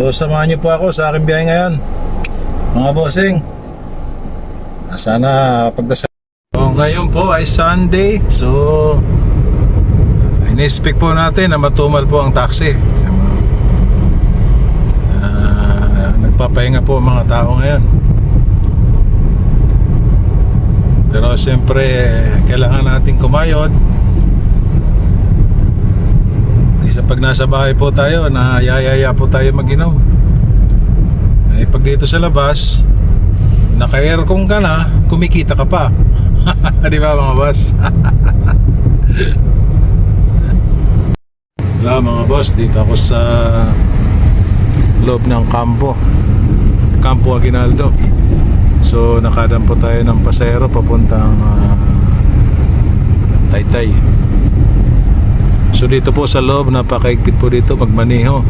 So samahan niyo po ako sa aking biyahe ngayon, mga bossing. Sana pagdasal. So ngayon po ay Sunday. So in-expect po natin na matumal po ang taxi. Nagpapahinga po ang mga tao ngayon. Pero siyempre kailangan natin kumayod. Kasi pag nasa bahay po tayo, nayayaya po tayo mag-inom. Eh pag dito sa labas, naka-aircon ka na, kumikita ka pa. Di ba mga boss? Wala mga boss, dito ako sa loob ng Campo Aguinaldo. So nakadampo tayo ng pasahero papuntang Taytay. So dito po sa loob, napakaigpit po dito magmaneho.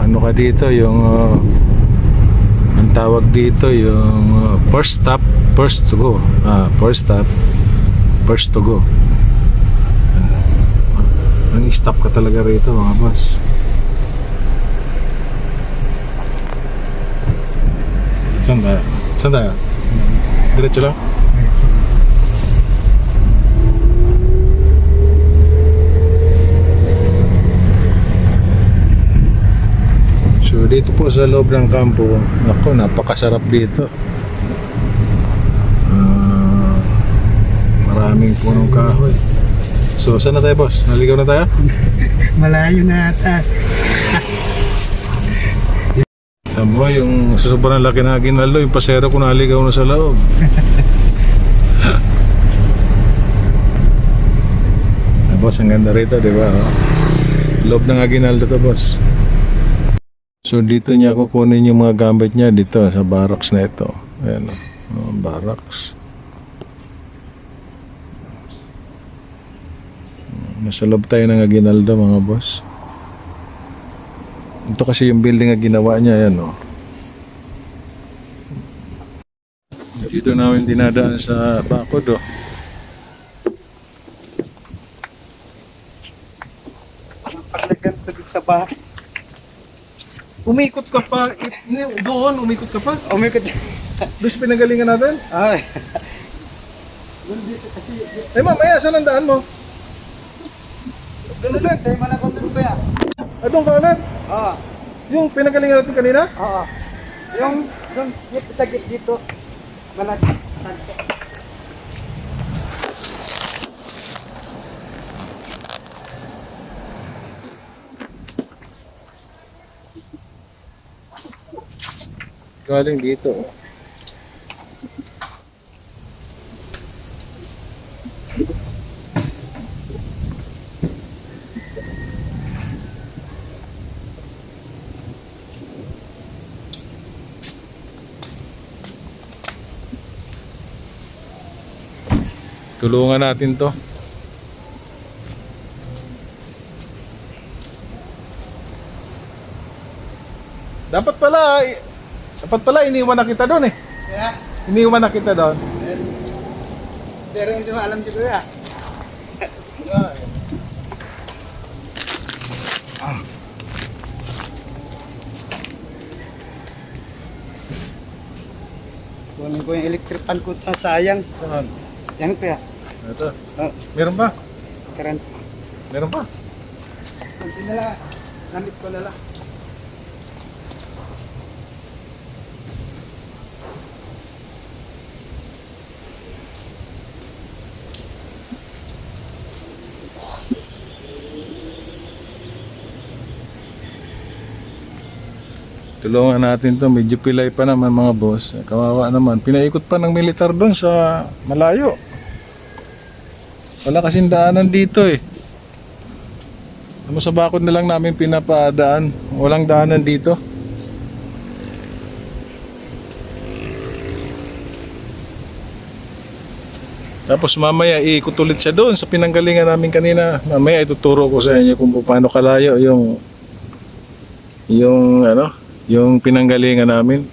Ano ka dito, yung ang tawag dito yung first stop, first to go. First stop, first to go. Ang stop ka talaga rito mga boss. Saan tayo? Saan tayo? Diretso lang? So dito po sa loob ng kampo, ako, napakasarap dito. Maraming punong kahoy. So saan na tayo boss? Naligaw na tayo? Malayo na ata. Tamo, yung sa sobrang laki na Aguinaldo, yung pasero ko naligaw na sa loob. Boss, ang ganda rito, di ba? Loob ng Aguinaldo to, boss. So dito niya kukunin yung mga gamit niya dito sa barracks na ito. Ayan o, barracks. Nasa loob tayo ng Aguinaldo mga boss. Ito kasi yung building na ginawa niya, ayan o. Dito namin dinadaan sa bakod o. Paglagan tubig sa bahay. Umikot ka pa, doon umikot ka pa. Umikot. Doon sa pinagalingan natin. Ay. Eh mamaya, saan ang daan mo? Doon ulit. Tayo man ako doon ba? Doon ka ulit? Oo. Yung pinagalingan natin kanina? Oo. Yung doon sa git dito. Malaki. Galing dito. Tulungan natin to. Dapat pala iniwan na kita doon eh. Kaya? Iniwan na kita doon. Pero hindi mo alam dito ya. Kunin ko yung electric fan ko. Sayang. Saan? Yan pa ya. Ito. Meron pa? Current. Meron pa? Kunti na lang. Namit ko na lang. Tulungan natin to. Medyo pilay pa naman mga boss. Kawawa naman. Pinaikot pa ng militar doon sa malayo. Wala kasing daanan dito eh. Sa bakod na lang namin pinapadaan. Walang daanan dito. Tapos mamaya iikot ulit siya doon sa pinanggalingan namin kanina. Mamaya ituturo ko sa inyo kung paano kalayo yung pinanggalingan namin.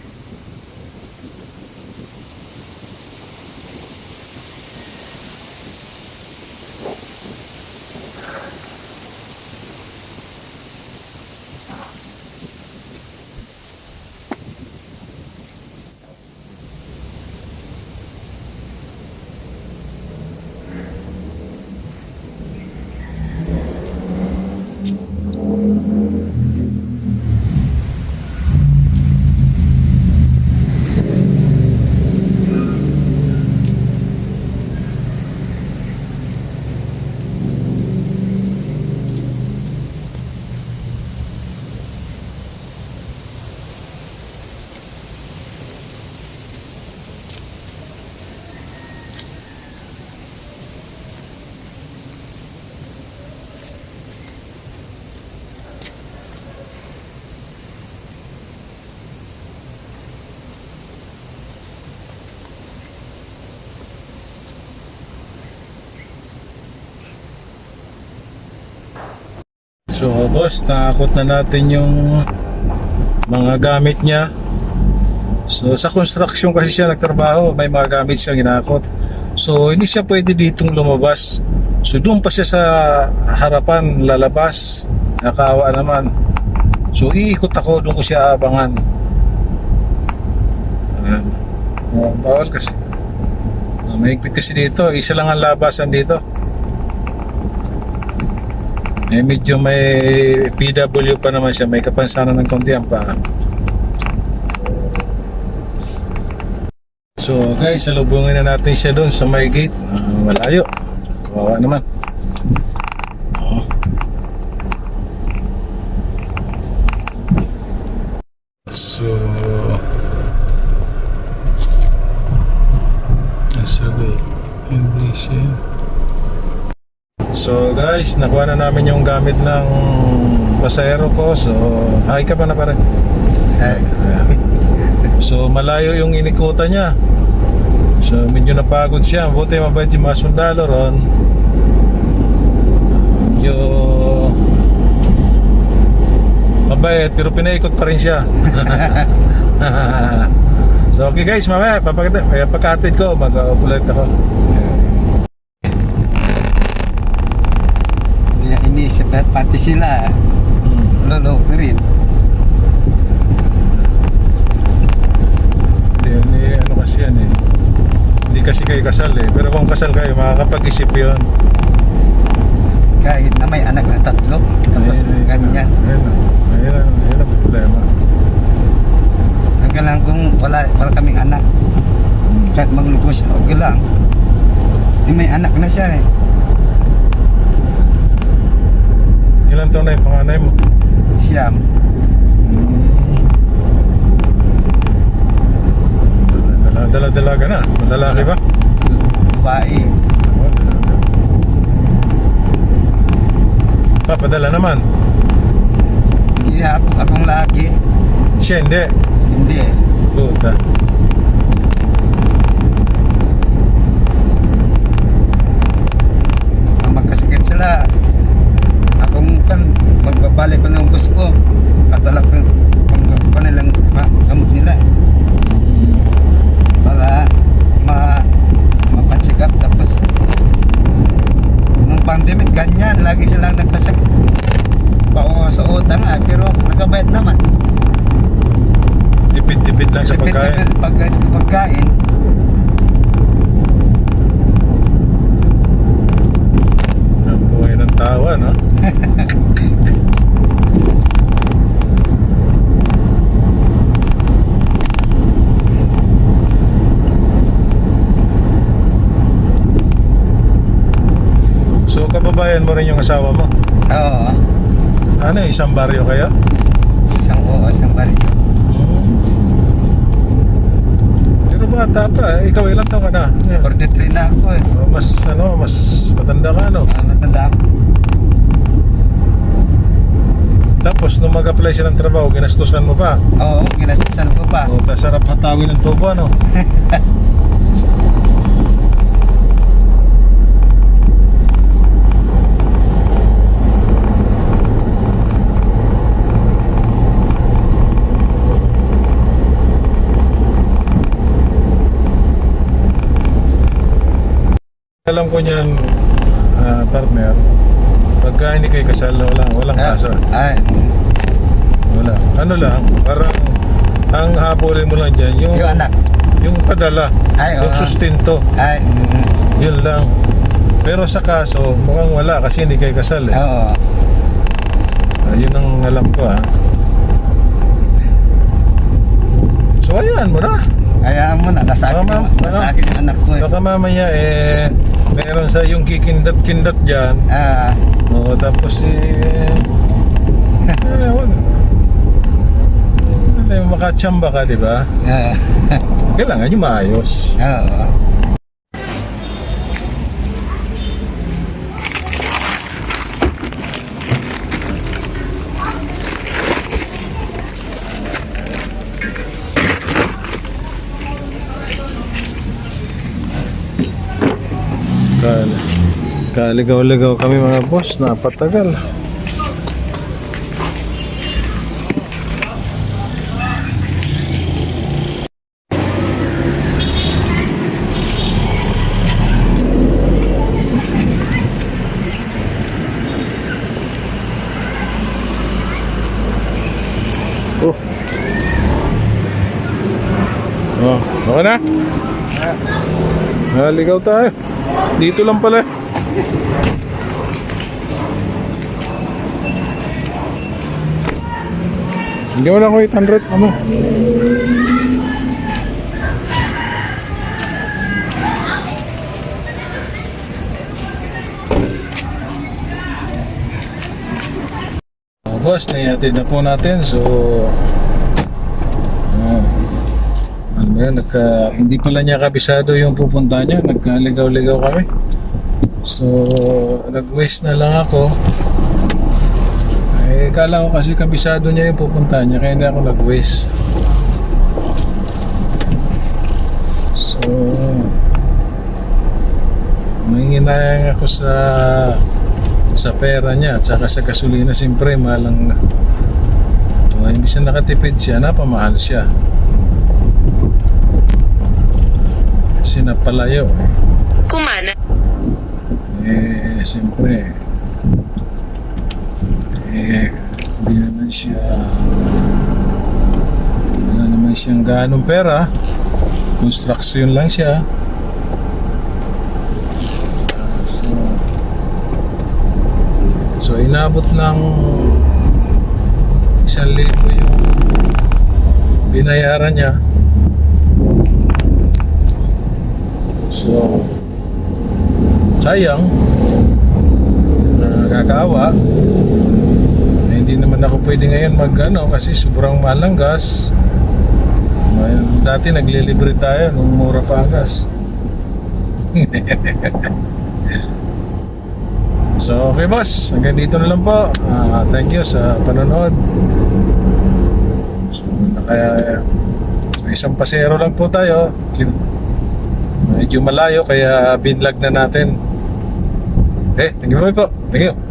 So boss, nakakot na natin yung mga gamit niya. So sa construction kasi siya nagtrabaho, may mga gamit siya ginakot. So hindi siya pwede ditong lumabas. So doon pa siya sa harapan lalabas. Nakaawa naman. So iikot ako, doon ko siya abangan. Ayan. Bawal kasi. Mahigpit kasi dito. Isa lang ang labasan dito. Medyo may PW pa naman siya. May kapansanan ng konti ang paa. So guys, salubungin na natin siya doon sa may gate. Malayo. Kawawa naman. So hindi siya. So guys, nakuha na namin yung gamit ng pasahero ko. So hi ka pa na pare. Ay, So malayo yung inikutan niya. So medyo napagod siya. Buti mabait yung mga sundalo ron. Medyo mabait pero pinaikot pa rin siya. So okay guys, mamaya pagkatid ko mag-upload ako. inisip na pati sila. Lolo pa rin. Hindi, ano kasi yan eh. Hindi kasi kayo kasal eh. Pero kung kasal kayo, makakapag-isip yun. Kahit na may anak na 3, tapos ganyan. Ayun ang problema. Hanggang lang kung wala kaming anak, kahit maglubos siya, okay lang. May anak na siya eh. Ilan taon na yung panganay mo? Siyam. Dala-dalaga na. Lalaki ba? Babae. Papadala naman. Hindi akong lagi. Siya hindi. Hindi. Puta. Ang magkasakit sila. Akong kan magbabalik ko ng bus ko. Patalak ko nilang gamot nila. Para mapacheck up. Tapos nung pandemic ganyan, lagi silang nagkasakit. Pao sa utang pero nakabayad naman. Tipid-tipid lang sa pagkain. Pagkain. Ang buhay ng tawa, no? So, kababayan mo rin yung asawa mo? Oo. Ano, isang baryo kayo? Isang baryo. Pero bata pa, ikaw ilang taon ka na? 43 na ako eh. Mas matanda ka, no? Matanda ako. Tapos, nung mag-apply siya ng trabaho, ginastusan mo pa? Oo, ginastusan ko pa. O, kasarap hatawin ng tubo, ano? Alam ko niyan, partner, pagka hindi kayo kasal, walang kaso. Wala. Ano lang, parang ang habulin mo lang dyan, yung anak. Yung padala, yung sustento, yun lang. Pero sa kaso, mukhang wala kasi hindi kayo kasal eh. Oo. Yun ang alam ko ha. So ayan mo na. Hayaan mo na, nasa akin yung anak ko eh. Baka mamaya meron sa yung kikindat-kindat dyan. Oo, tapos wag. Makatsamba ka, di ba? Kailangan yung maayos. Oo. Kaligaw-ligaw kami mga boss, napatagal. Oh. Oh, okay na? Naligaw tayo. Dito lang pala. Hindi mo lang ako 800. Ano? Boss, naihatid na po natin. So, ano ba yan, hindi pala niya kabisado yung pupunta niya. Nagkaligaw-ligaw kami. So, nag-waste na lang ako. Eh, kala ko kasi kabisado niya yung pupunta niya, kaya hindi ako nag-waste. So, nanginayang ako sa pera niya at saka sa gasolina. Siyempre malang imbis na nakatipid siya, napamahal siya kasi napalayo Kumana. siyempre hindi naman siya, wala naman siyang ganong pera, construction lang siya. So inabot ng 1,000 yung binayaran niya. So sayang, nakakaawa. Hindi naman ako pwede ngayon kasi sobrang mahal ng gas. Dati naglilibre tayo nung mura pa ang gas. So okay boss, hanggang dito na lang po. Thank you sa panonood. So, kaya may isang pasero lang po tayo. Medyo malayo kaya binlog na natin. Okay, thank you po. Thank you.